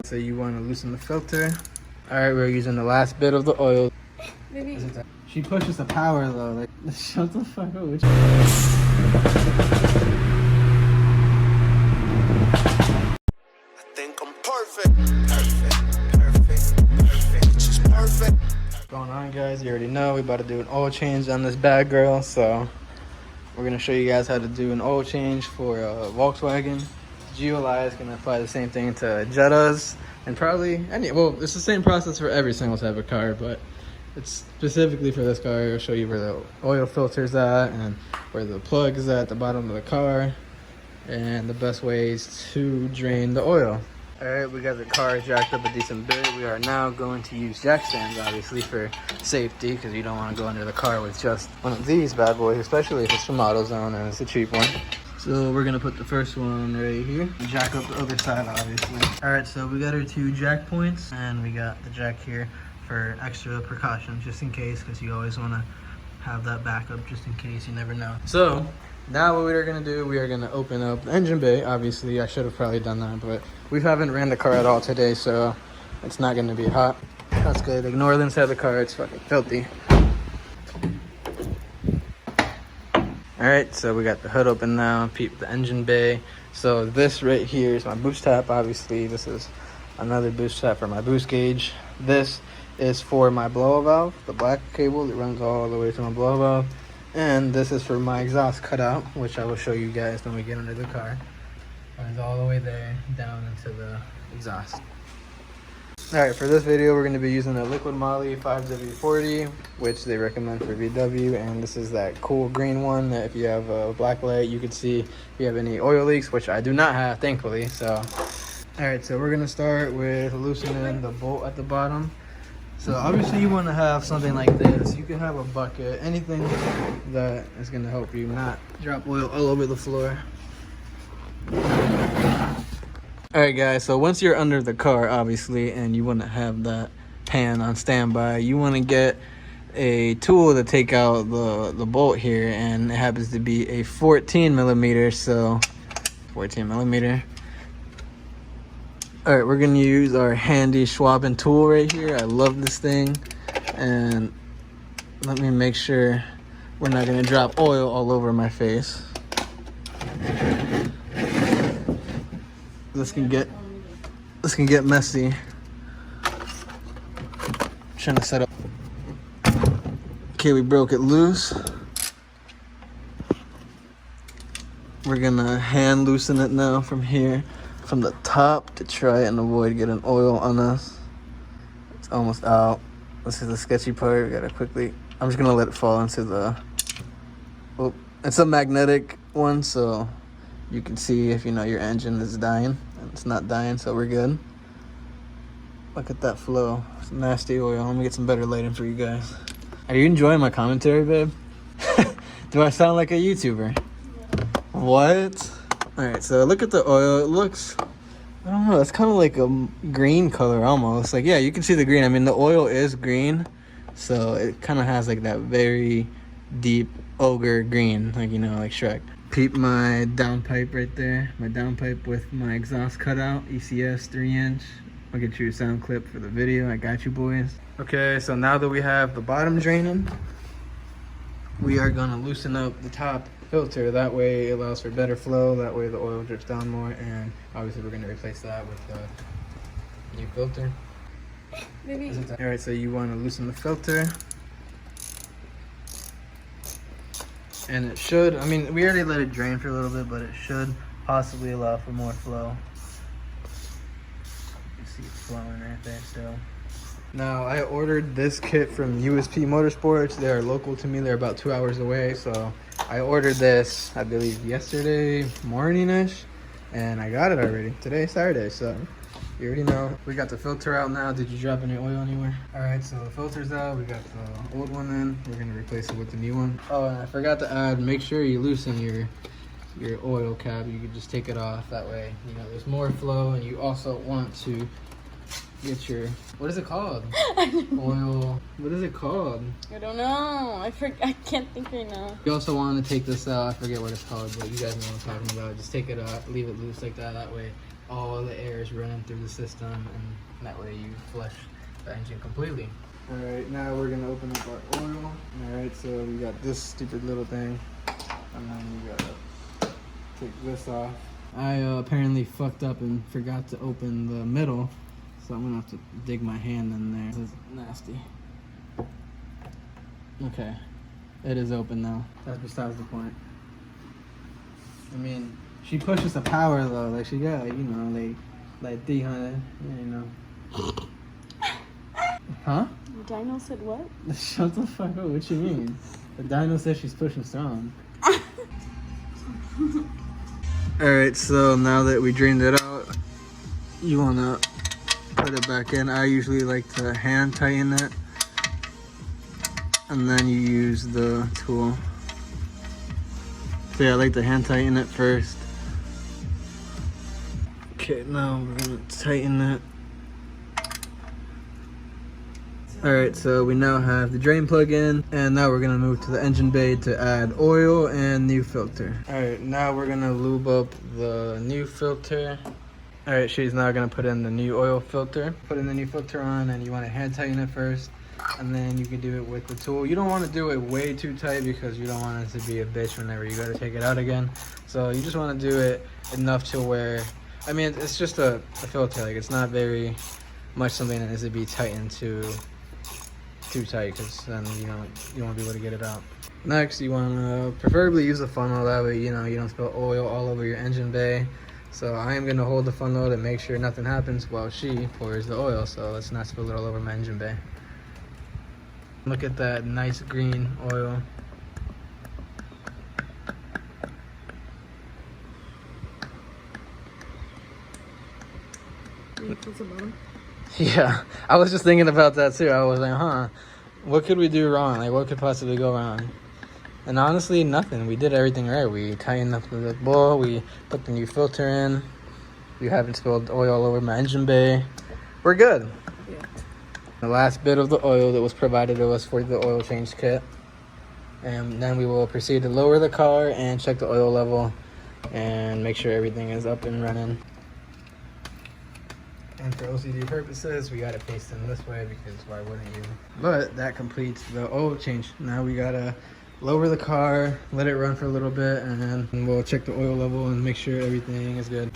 So you want to loosen the filter. All right, we're using the last bit of the oil. Maybe. She pushes the power though. Like, shut the fuck up. I think I'm perfect. Just perfect. What's going on, guys? You already know we about to do an oil change on this bad girl. So we're gonna show you guys how to do an oil change for Volkswagen. GLI is gonna apply the same thing to Jettas and probably any. Well, it's the same process for every single type of car, but it's specifically for this car. It'll show you where the oil filter's at and where the plug is at the bottom of the car and the best ways to drain the oil. All right, we got the car jacked up a decent bit. We are now going to use jack stands, obviously, for safety, because you don't want to go under the car with just one of these bad boys, especially if it's from AutoZone and it's a cheap one. So we're gonna put the first one right here. Jack up the other side, obviously. All right, so we got our 2 jack points, and we got the jack here for extra precautions, just in case, because you always want to have that backup just in case, you never know. So now what we are gonna do, we are gonna open up the engine bay. Obviously, I should have probably done that, but we haven't ran the car at all today, so it's not gonna be hot. That's good. Ignore the inside of the car, it's fucking filthy. All right, so we got the hood open now. Peep the engine bay. So this right here is my boost tap. Obviously, this is another boost tap for my boost gauge. This is for my blow valve, the black cable that runs all the way to my blow valve. And this is for my exhaust cutout, which I will show you guys when we get under the car. Runs all the way there, down into the exhaust. All right, for this video, we're gonna be using a liquid moly 5W40, which they recommend for VW. And this is that cool green one that if you have a black light, you can see if you have any oil leaks, which I do not have, thankfully. So, all right, so we're gonna start with loosening the bolt at the bottom. So obviously you wanna have something like this. You can have a bucket, anything that is gonna help you not drop oil all over the floor. All right, guys, so once you're under the car, obviously, and you want to have that pan on standby, you want to get a tool to take out the bolt here, and it happens to be a 14 millimeter, so 14 millimeter. All right, we're going to use our handy Schwab tool right here. I love this thing, and let me make sure we're not going to drop oil all over my face. This can get messy. Trying to set up. Okay, we broke it loose. We're gonna hand loosen it now from here, from the top, to try and avoid getting oil on us. It's almost out. This is the sketchy part. We gotta quickly. I'm just gonna let it fall into the. Oh, it's a magnetic one, so you can see if you know your engine is dying. It's not dying, so we're good. Look at that flow. It's nasty oil. Let me get some better lighting for you guys. Are you enjoying my commentary, babe? Do I sound like a YouTuber? Yeah. What? All right, so look at the oil. It looks, I don't know, it's kind of like a green color almost. Like, yeah, you can see the green. I mean, the oil is green, so it kind of has like that very deep ogre green, like, you know, like Shrek. Peep my downpipe right there. My downpipe with my exhaust cutout, ECS 3-inch. I'll get you a sound clip for the video. I got you, boys. Okay, so now that we have the bottom draining, we are gonna loosen up the top filter. That way it allows for better flow. That way the oil drips down more. And obviously we're gonna replace that with the new filter. Maybe. All right, so you wanna loosen the filter. And it should, I mean, we already let it drain for a little bit, but it should possibly allow for more flow. You see it's flowing right there still. Now, I ordered this kit from USP Motorsports. They're local to me. They're about 2 hours away. So I ordered this, I believe, yesterday morning-ish. And I got it already. Today's Saturday, so you already know. We got the filter out now. Did you drop any oil anywhere? All right, so the filter's out. We got the old one in. We're gonna replace it with the new one. Oh, and I forgot to add, make sure you loosen your oil cap. You can just take it off. That way, you know, there's more flow. And you also want to get your, what is it called? Oil, what is it called? I don't know. I can't think right now. You also want to take this out. I forget what it's called, but you guys know what I'm talking about. Just take it out, leave it loose like that. That way all the air is running through the system, and that way you flush the engine completely. All right, now we're gonna open up our oil. All right, so we got this stupid little thing, and then we gotta take this off. I apparently fucked up and forgot to open the middle, so I'm gonna have to dig my hand in there. This is nasty. Okay, it is open now. That's besides the point. I mean, she pushes the power though. Like she got, like, you know, like 300. You know. Huh? The dyno said what? Shut the fuck up. What you mean? The dyno says she's pushing strong. Alright, so now that we drained it out, you wanna put it back in. I usually like to hand tighten it, and then you use the tool. So yeah, I like to hand tighten it first. Okay, now we're gonna tighten it. Alright, so we now have the drain plug in, and now we're gonna move to the engine bay to add oil and new filter. Alright, now we're gonna lube up the new filter. Alright, she's now gonna put in the new oil filter. Put in the new filter on, and you wanna hand tighten it first, and then you can do it with the tool. You don't wanna do it way too tight because you don't want it to be a bitch whenever you gotta take it out again. So you just wanna do it enough to where, I mean, it's just a filter, like it's not very much something that needs to be tightened too tight, because then you won't be able to get it out. Next, you want to preferably use a funnel, that way you don't spill oil all over your engine bay. So I am going to hold the funnel to make sure nothing happens while she pours the oil, so let's not spill it all over my engine bay. Look at that nice green oil. What's the bottom? Yeah, I was just thinking about that too. I was like, huh, what could we do wrong? Like, what could possibly go wrong? And honestly, nothing. We did everything right. We tightened up the bowl. We put the new filter in. We haven't spilled oil all over my engine bay. We're good. Yeah. The last bit of the oil that was provided to us for the oil change kit. And then we will proceed to lower the car and check the oil level and make sure everything is up and running. And for OCD purposes, we gotta paste them this way because why wouldn't you? But that completes the oil change. Now we gotta lower the car, let it run for a little bit, and then we'll check the oil level and make sure everything is good.